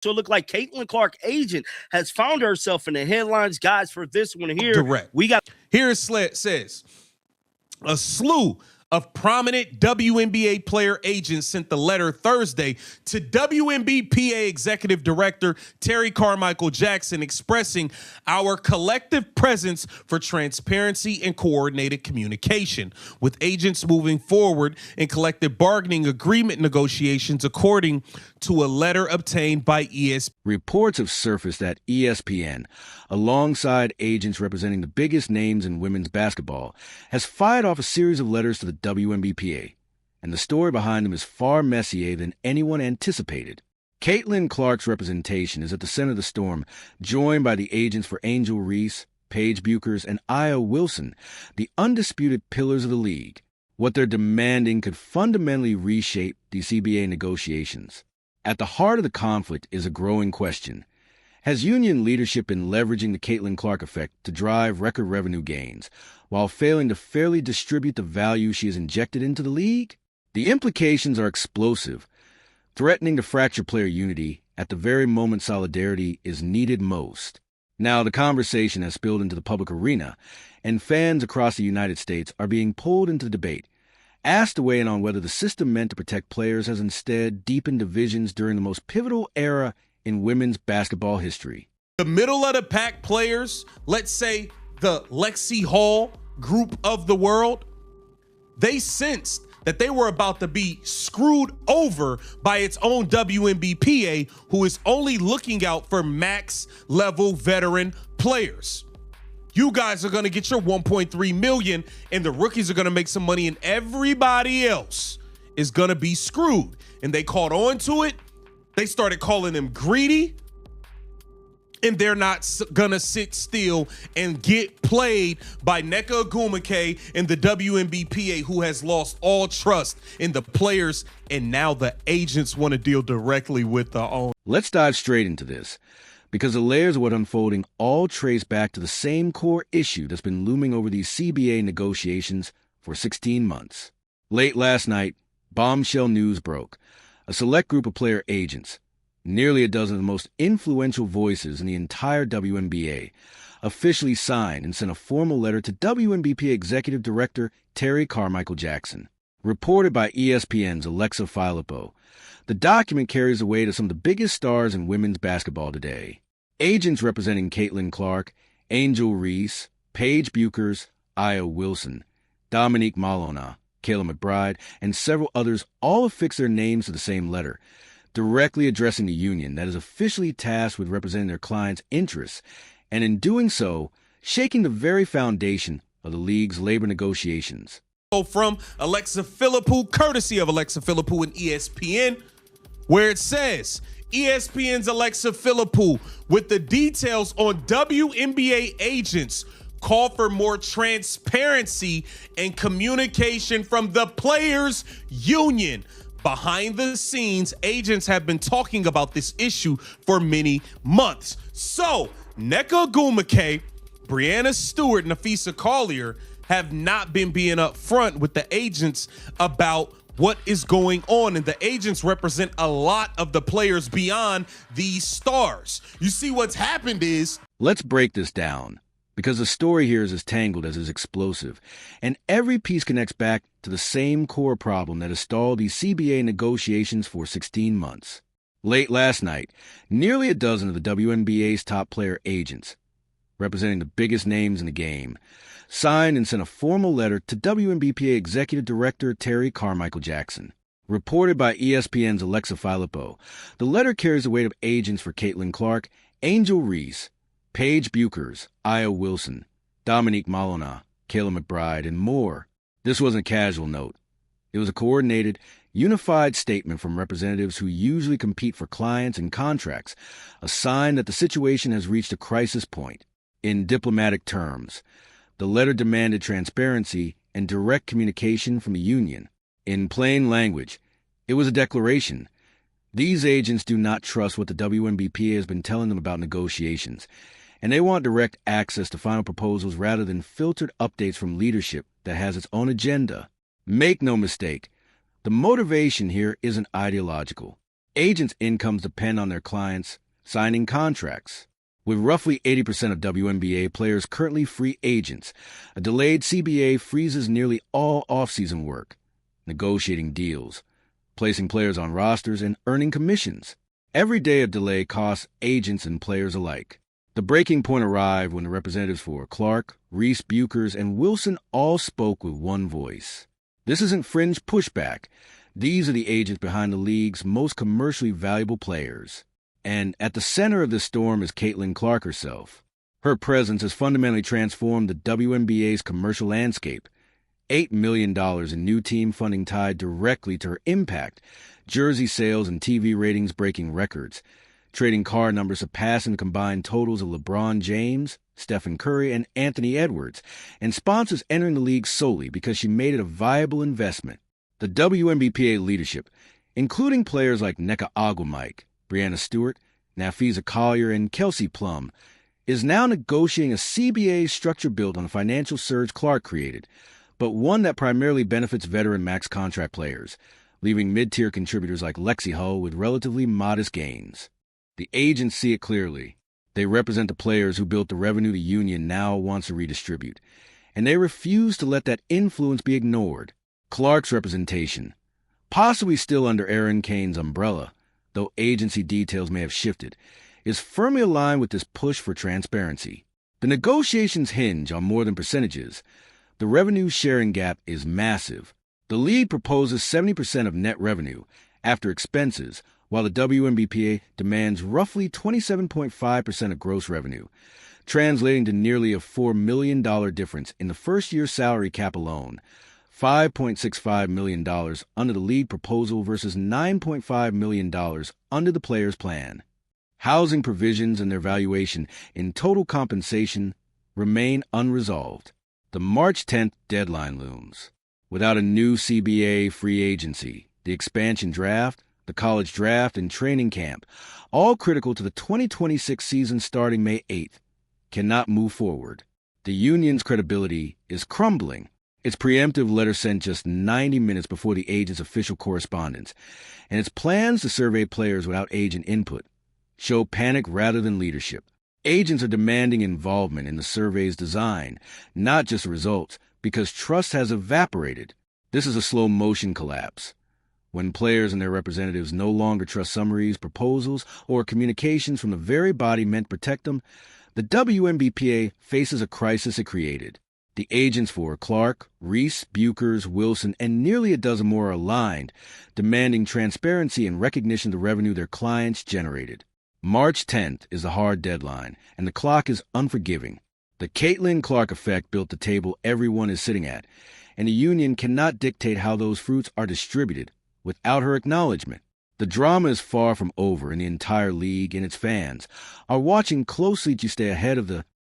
So it looked like Caitlin Clark, agent, has found herself in the headlines. Guys, for this one here, direct. We got here says a slew of prominent WNBA player agents sent the letter Thursday to WNBPA Executive Director Terry Carmichael Jackson expressing our collective presence for transparency and coordinated communication, with agents moving forward in collective bargaining agreement negotiations, according to a letter obtained by ESPN. Reports have surfaced that ESPN, alongside agents representing the biggest names in women's basketball, has fired off a series of letters to the WNBPA, and the story behind them is far messier than anyone anticipated. Caitlin Clark's representation is at the center of the storm, joined by the agents for Angel Reese, Paige Buchers, and Aya Wilson, the undisputed pillars of the league. What they're demanding could fundamentally reshape the CBA negotiations. At the heart of the conflict is a growing question. Has union leadership been leveraging the Caitlin Clark effect to drive record revenue gains, while failing to fairly distribute the value she has injected into the league? The implications are explosive, threatening to fracture player unity at the very moment solidarity is needed most. Now, the conversation has spilled into the public arena, and fans across the United States are being pulled into the debate, asked to weigh in on whether the system meant to protect players has instead deepened divisions during the most pivotal era in women's basketball history. The middle of the pack players, let's say the Lexi Hall group of the world, they sensed that they were about to be screwed over by its own WNBPA, who is only looking out for max level veteran players. You guys are going to get your $1.3 million, and the rookies are going to make some money, and everybody else is going to be screwed. And they caught on to it. They started calling them greedy, and they're not going to sit still and get played by Nneka Ogwumike and the WNBPA, who has lost all trust in the players, and now the agents want to deal directly with the owner. Let's dive straight into this, because the layers of what unfolding all trace back to the same core issue that's been looming over these CBA negotiations for 16 months. Late last night, bombshell news broke. A select group of player agents, nearly a dozen of the most influential voices in the entire WNBA, officially signed and sent a formal letter to WNBPA Executive Director Terry Carmichael Jackson. Reported by ESPN's Alexa Filippo, the document carries the weight of some of the biggest stars in women's basketball today. Agents representing Caitlin Clark, Angel Reese, Paige Buchers, Aya Wilson, Dominique Malona, Kayla McBride, and several others all affix their names to the same letter, directly addressing the union that is officially tasked with representing their clients' interests, and in doing so, shaking the very foundation of the league's labor negotiations. From Alexa Filippo, courtesy of Alexa Filippo and ESPN, where it says, ESPN's Alexa Filippo with the details on WNBA agents call for more transparency and communication from the players' union. Behind the scenes, agents have been talking about this issue for many months. So, Nneka Ogwumike, Breanna Stewart, and Nafisa Collier have not been being upfront with the agents about what is going on, and the agents represent a lot of the players beyond these stars. You see, what's happened is... Let's break this down, because the story here is as tangled as it's explosive, and every piece connects back to the same core problem that has stalled these CBA negotiations for 16 months. Late last night, nearly a dozen of the WNBA's top player agents, representing the biggest names in the game, signed and sent a formal letter to WNBPA Executive Director Terry Carmichael Jackson. Reported by ESPN's Alexa Filippo, the letter carries the weight of agents for Caitlin Clark, Angel Reese, Paige Buchers, Aya Wilson, Dominique Malona, Kayla McBride, and more. This wasn't a casual note. It was a coordinated, unified statement from representatives who usually compete for clients and contracts, a sign that the situation has reached a crisis point. In diplomatic terms, the letter demanded transparency and direct communication from the union. In plain language, it was a declaration. These agents do not trust what the WNBPA has been telling them about negotiations, and they want direct access to final proposals rather than filtered updates from leadership that has its own agenda. Make no mistake, the motivation here isn't ideological. Agents' incomes depend on their clients signing contracts. With roughly 80% of WNBA players currently free agents, a delayed CBA freezes nearly all offseason work, negotiating deals, placing players on rosters, and earning commissions. Every day of delay costs agents and players alike. The breaking point arrived when the representatives for Clark, Reese, Buchers, and Wilson all spoke with one voice. This isn't fringe pushback. These are the agents behind the league's most commercially valuable players. And at the center of this storm is Caitlin Clark herself. Her presence has fundamentally transformed the WNBA's commercial landscape. $8 million in new team funding tied directly to her impact, jersey sales and TV ratings breaking records, trading card numbers surpassing the combined totals of LeBron James, Stephen Curry, and Anthony Edwards, and sponsors entering the league solely because she made it a viable investment. The WNBPA leadership, including players like Nneka Ogwumike, Breanna Stewart, Nafisa Collier, and Kelsey Plum, is now negotiating a CBA structure built on the financial surge Clark created, but one that primarily benefits veteran max contract players, leaving mid-tier contributors like Lexi Hull with relatively modest gains. The agents see it clearly. They represent the players who built the revenue the union now wants to redistribute, and they refuse to let that influence be ignored. Clark's representation, possibly still under Aaron Cain's umbrella, though agency details may have shifted, is firmly aligned with this push for transparency. The negotiations hinge on more than percentages. The revenue sharing gap is massive. The league proposes 70% of net revenue after expenses, while the WNBPA demands roughly 27.5% of gross revenue, translating to nearly a $4 million difference in the first-year salary cap alone, $5.65 million under the league proposal versus $9.5 million under the players' plan. Housing provisions and their valuation in total compensation remain unresolved. The March 10th deadline looms. Without a new CBA free agency, the expansion draft, the college draft, and training camp, all critical to the 2026 season starting May 8th, cannot move forward. The union's credibility is crumbling. Its preemptive letter sent just 90 minutes before the agent's official correspondence, and its plans to survey players without agent input show panic rather than leadership. Agents are demanding involvement in the survey's design, not just results, because trust has evaporated. This is a slow-motion collapse. When players and their representatives no longer trust summaries, proposals, or communications from the very body meant to protect them, the WNBPA faces a crisis it created. The agents for Clark, Reese, Buchers, Wilson, and nearly a dozen more are aligned, demanding transparency and recognition of the revenue their clients generated. March 10th is the hard deadline, and the clock is unforgiving. The Caitlin Clark effect built the table everyone is sitting at, and the union cannot dictate how those fruits are distributed without her acknowledgement. The drama is far from over, and the entire league and its fans are watching closely to stay ahead of the